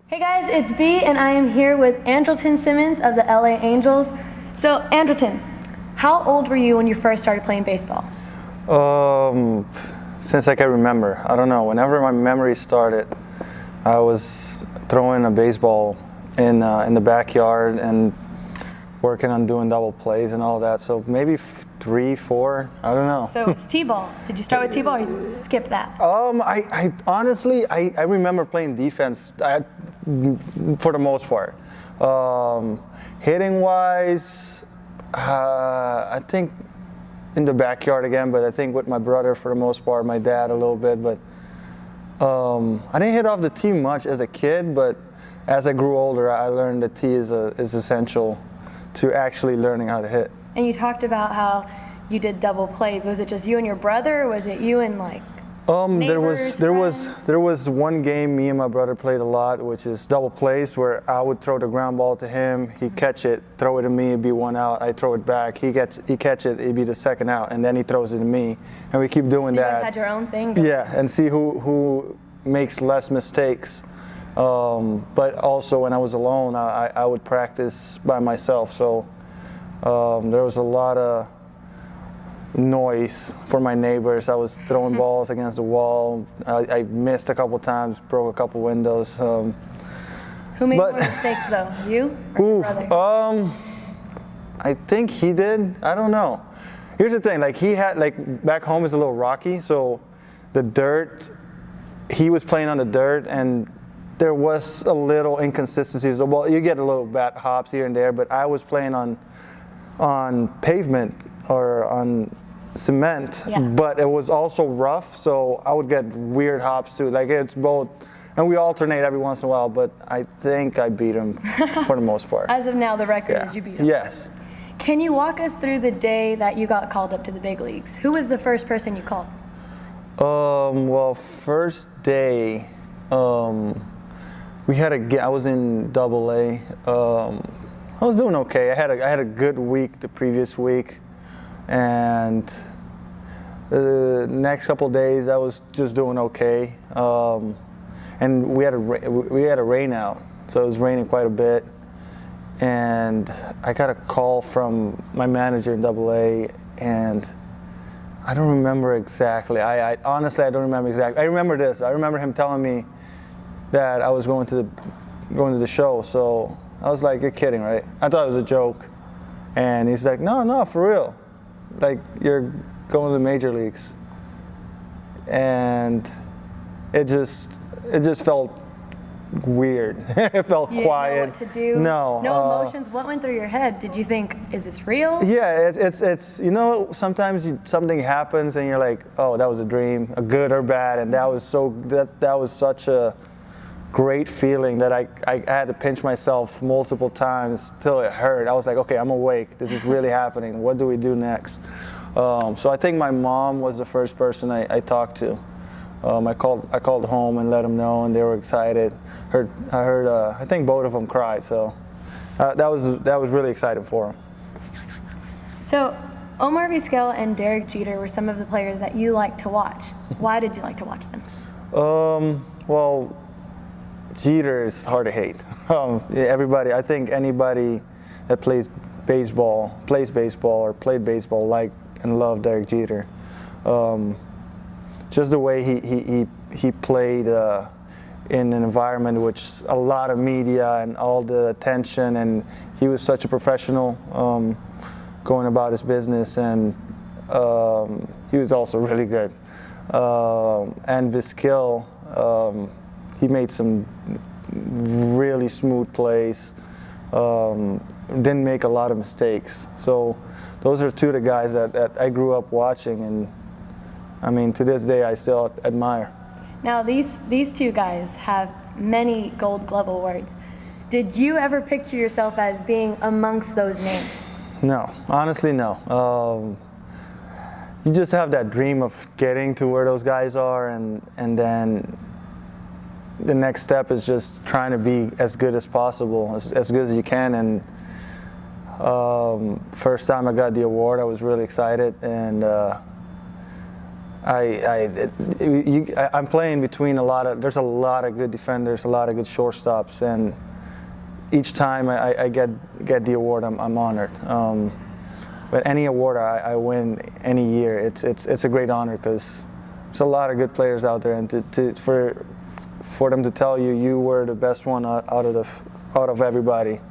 Hey guys, it's B, and I am here with Andrelton Simmons of the LA Angels. So, Andrelton, how old were you when you first started playing baseball? Since I can remember. I don't know. Whenever my memory started, I was throwing a baseball in the backyard and working on doing double plays and all that. So maybe 3, 4. I don't know. So it's T-ball. Did you start with T-ball or you skip that? I honestly, I remember playing defense for the most part. Hitting wise, I think in the backyard again, but I think with my brother for the most part, my dad a little bit. But I didn't hit off the tee much as a kid, but as I grew older, I learned that tee is essential to actually learning how to hit. And you talked about how you did double plays. Was it just you and your brother, or was it you and like neighbors, there friends? was one game me and my brother played a lot, which is double plays, where I would throw the ground ball to him, he'd catch it, throw it to me, it'd be 1 out. I throw it back, he catch it, it'd be the 2nd out, and then he throws it to me, and we keep doing So that. you guys had your own thing going? Yeah, and see who makes less mistakes. But also when I was alone, I would practice by myself, so there was a lot of noise for my neighbors. I was throwing balls against the wall. I missed a couple times, broke a couple windows. Who made more mistakes though, you or your brother? I think he did. I don't know. Here's the thing, like he had, like back home is a little rocky, so the dirt, he was playing on the dirt and there was a little inconsistency. So, well, you get a little bat hops here and there, but I was playing on pavement or on cement, Yeah. but it was also rough, so I would get weird hops too. Like it's both, and we alternate every once in a while, but I think I beat him for the most part. As of now, the record is you beat him. Yes. Can you walk us through the day that you got called up to the big leagues? Who was the first person you called? Well, first day, we had I was in AA. I was doing okay. I had a good week the previous week, and the next couple of days I was just doing okay. And we had a rain out, so it was raining quite a bit. And I got a call from my manager in AA, and I don't remember exactly. I honestly I don't remember exactly. I remember this. I remember him telling me that I was going to the show. So I was like, "You're kidding, right?" I thought it was a joke. And he's like, "No, for real. Like you're going to the major leagues." And it just felt weird. It felt You quiet. didn't know what to do? No. No emotions? What went through your head? Did you think, is this real? Yeah, it's sometimes something happens and you're like, oh, that was a dream, a good or bad, and that was such a great feeling that I had to pinch myself multiple times till it hurt. I was like, okay, I'm awake. This is really happening. What do we do next? So I think my mom was the first person I talked to. I called home and let them know, and they were excited. I heard I think both of them cried, so that was really exciting for them. So, Omar Vizquel and Derek Jeter were some of the players that you liked to watch. Why did you like to watch them? Well, Jeter is hard to hate. I think anybody that plays baseball or played baseball liked and loved Derek Jeter. Just the way he played in an environment which a lot of media and all the attention, and he was such a professional going about his business, and he was also really good. And Vizquel, he made some really smooth plays, didn't make a lot of mistakes. So those are two of the guys that I grew up watching, and I mean, to this day, I still admire. Now, these two guys have many Gold Glove awards. Did you ever picture yourself as being amongst those names? No, honestly, no. You just have that dream of getting to where those guys are, and then the next step is just trying to be as good as possible, as good as you can. And first time I got the award, I was really excited, and I'm playing between there's a lot of good defenders, a lot of good shortstops, and each time I get the award, I'm honored. But any award I win any year, it's a great honor because there's a lot of good players out there, and for them to tell you were the best one out of everybody,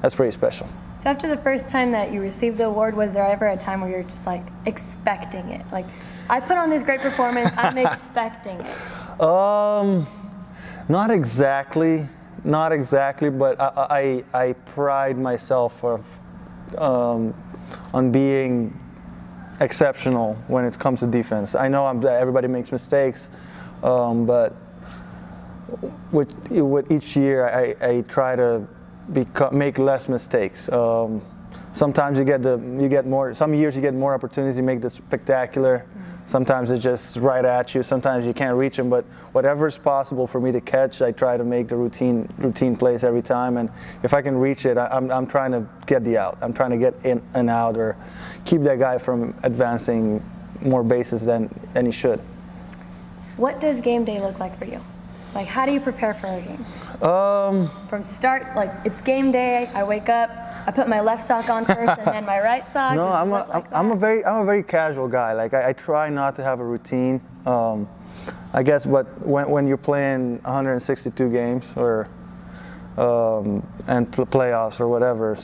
that's pretty special. So after the first time that you received the award, was there ever a time where you're just like expecting it? Like, I put on this great performance, I'm expecting it. Not exactly, but I pride myself on being exceptional when it comes to defense. I know everybody makes mistakes, but with each year I try to make less mistakes. Sometimes you get more. Some years you get more opportunities. You make this spectacular. Sometimes it's just right at you. Sometimes you can't reach them. But whatever is possible for me to catch, I try to make the routine plays every time. And if I can reach it, I'm trying to get the out. I'm trying to get in and out or keep that guy from advancing more bases than he should. What does game day look like for you? Like, how do you prepare for a game? From start, like, it's game day, I wake up, I put my left sock on first and then my right sock. No, I'm a very casual guy. Like, I try not to have a routine. I guess, but when you're playing 162 games or and playoffs or whatever,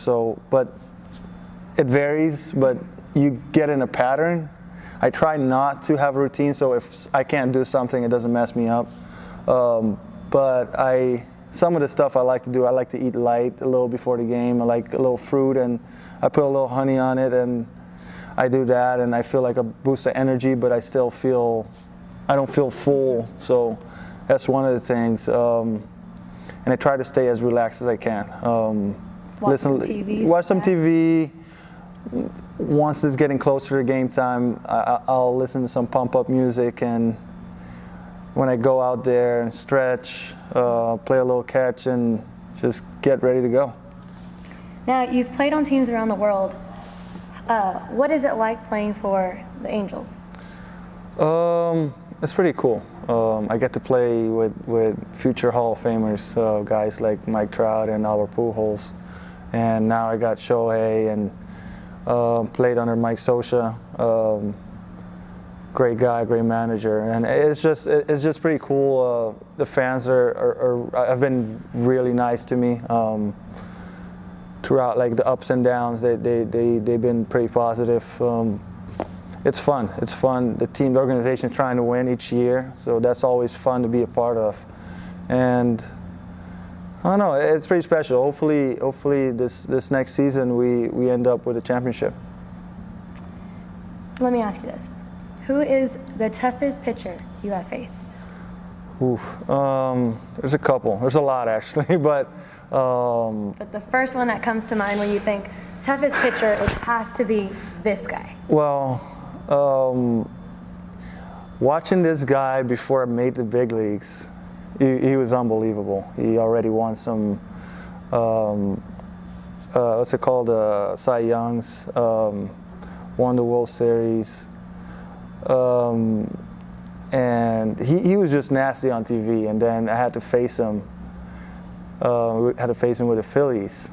but it varies. But you get in a pattern. I try not to have a routine, so if I can't do something, it doesn't mess me up. But some of the stuff I like to do, I like to eat light a little before the game. I like a little fruit, and I put a little honey on it, and I do that, and I feel like a boost of energy, but I don't feel full. So that's one of the things. And I try to stay as relaxed as I can. Watch some TV. Watch some TV. Once it's getting closer to game time, I'll listen to some pump-up music, and when I go out there and stretch, play a little catch, and just get ready to go. Now, you've played on teams around the world. What is it like playing for the Angels? It's pretty cool. I get to play with future Hall of Famers, guys like Mike Trout and Albert Pujols, and now I got Shohei, and played under Mike Scioscia. Great guy, great manager, and it's just pretty cool. The fans have been really nice to me throughout, like the ups and downs. They've been pretty positive. It's fun. The team, the organization is trying to win each year, so that's always fun to be a part of. And I don't know, it's pretty special. Hopefully this next season we end up with a championship. Let me ask you this. Who is the toughest pitcher you have faced? Oof. There's a couple. There's a lot, actually, but the first one that comes to mind when you think toughest pitcher, it has to be this guy. Well, watching this guy before I made the big leagues, he was unbelievable. He already won some, what's it called, Cy Youngs, won the World Series. And he was just nasty on TV, and then I had to face him. We had to face him with the Phillies.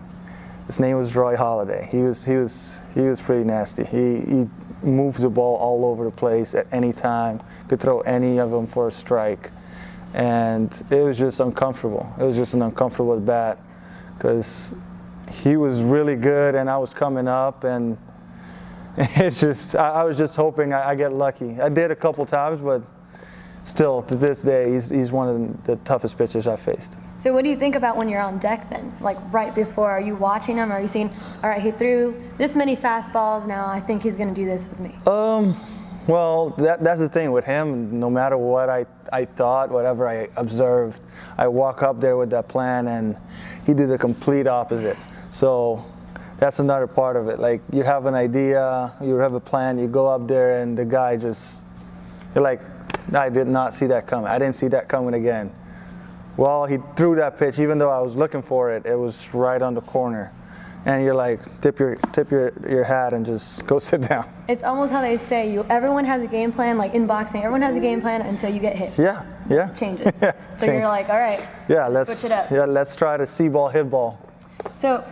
His name was Roy Halladay. He was pretty nasty. He moves the ball all over the place at any time. Could throw any of them for a strike, and it was just uncomfortable. It was just an uncomfortable at bat because he was really good, and I was coming up, and it's just, I was just hoping I get lucky. I did a couple times, but still, to this day, he's one of the toughest pitchers I've faced. So what do you think about when you're on deck then? Like right before, are you watching him? Are you seeing, all right, he threw this many fastballs, now I think he's going to do this with me? Well, that's the thing with him. No matter what I thought, whatever I observed, I walk up there with that plan, and he did the complete opposite. So that's another part of it. Like, you have an idea, you have a plan, you go up there, and the guy just, you're like, I did not see that coming. I didn't see that coming again. Well, he threw that pitch, even though I was looking for it, it was right on the corner. and you're like, tip your hat and just go sit down. It's almost how they say everyone has a game plan, like in boxing, everyone has a game plan until you get hit. Yeah. It changes. Yeah, so you're like, all right, let's switch it up. Yeah, let's try to see ball, hit ball. So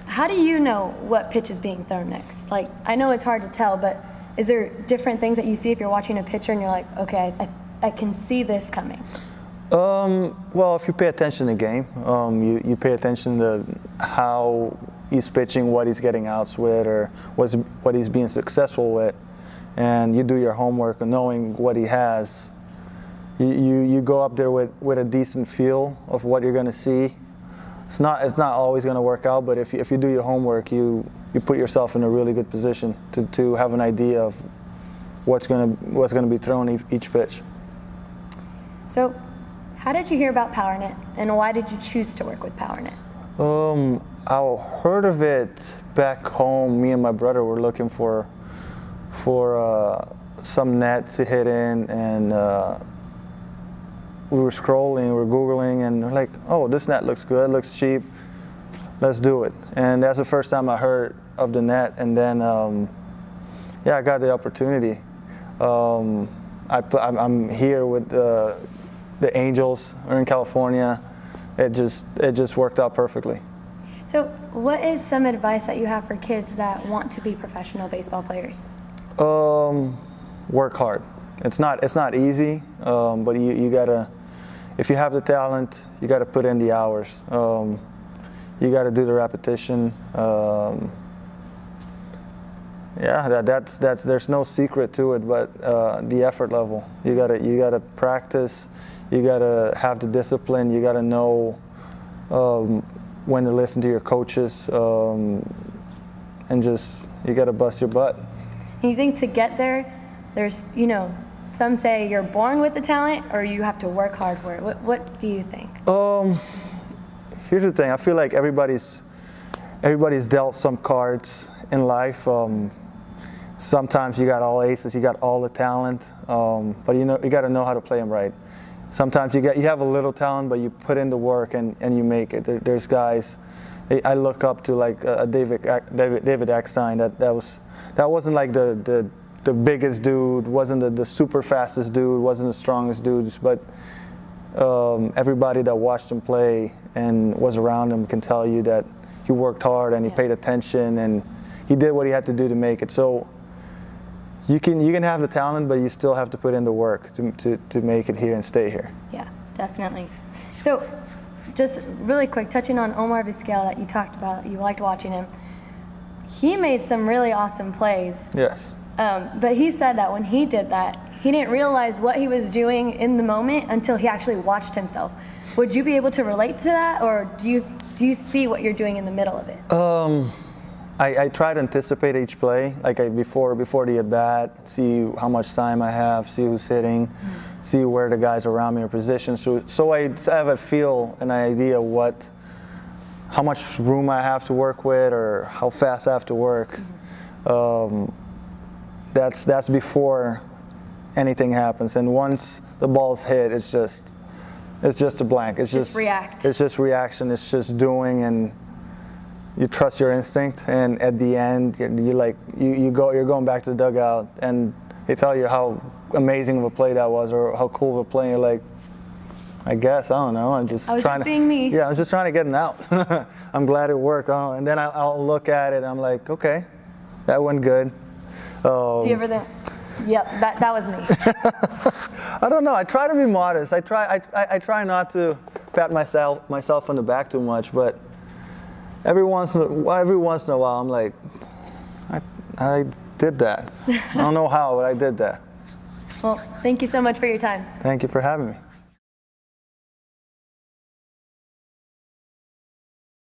how do you know what pitch is being thrown next? Like, I know it's hard to tell, but is there different things that you see if you're watching a pitcher and you're like, okay, I can see this coming? Well, if you pay attention to the game, you pay attention to how he's pitching, what he's getting outs with, or what he's being successful with, and you do your homework and knowing what he has. You go up there with a decent feel of what you're going to see. It's not always going to work out, but if you do your homework, you put yourself in a really good position to have an idea of what's going to be thrown each pitch. So, how did you hear about Powernet, and why did you choose to work with Powernet? I heard of it back home. Me and my brother were looking for some net to hit in, and we were scrolling, we were Googling, and we're like, oh, this net looks good, looks cheap, let's do it. And that's the first time I heard of the net, and then I got the opportunity. I'm here with the Angels. We're in California. It just worked out perfectly. So, what is some advice that you have for kids that want to be professional baseball players? Work hard. It's not easy, but you gotta. If you have the talent, you gotta put in the hours. You gotta do the repetition. That's there's no secret to it, but the effort level. You gotta practice. You gotta have the discipline. You gotta know when to listen to your coaches, and just you gotta bust your butt. And you think to get there, there's some say you're born with the talent, or you have to work hard for it. What do you think? Here's the thing. I feel like everybody's dealt some cards in life. Sometimes you got all aces, you got all the talent, but you got to know how to play them right. Sometimes you have a little talent, but you put in the work and you make it. There's guys I look up to, like David Eckstein. That wasn't like the biggest dude, wasn't the super fastest dude, wasn't the strongest dudes, but everybody that watched him play and was around him can tell you that he worked hard and he paid attention and he did what he had to do to make it. So you can have the talent, but you still have to put in the work to make it here and stay here. Yeah, definitely. So just really quick, touching on Omar Vizquel that you talked about, you liked watching him. He made some really awesome plays. Yes. But he said that when he did that, he didn't realize what he was doing in the moment until he actually watched himself. Would you be able to relate to that, or do you see what you're doing in the middle of it? I try to anticipate each play, like before the at bat, see how much time I have, see who's hitting, see where the guys around me are positioned. So I have a feel, an idea how much room I have to work with, or how fast I have to work. That's before anything happens. And once the ball's hit, it's just a blank. It's just react. It's just reaction. It's just doing, and you trust your instinct. And at the end, you're going back to the dugout, and they tell you how amazing of a play that was, or how cool of a play. And you're like, I guess, I don't know. I was just being me. Yeah, I was just trying to get an out. I'm glad it worked. And then I'll look at it, and I'm like, okay, that went good. Do you ever think, yep, that was me? I don't know. I try to be modest. I try not to pat myself on the back too much, but every once in a while, I'm like, I did that. I don't know how, but I did that. Well, thank you so much for your time. Thank you for having me.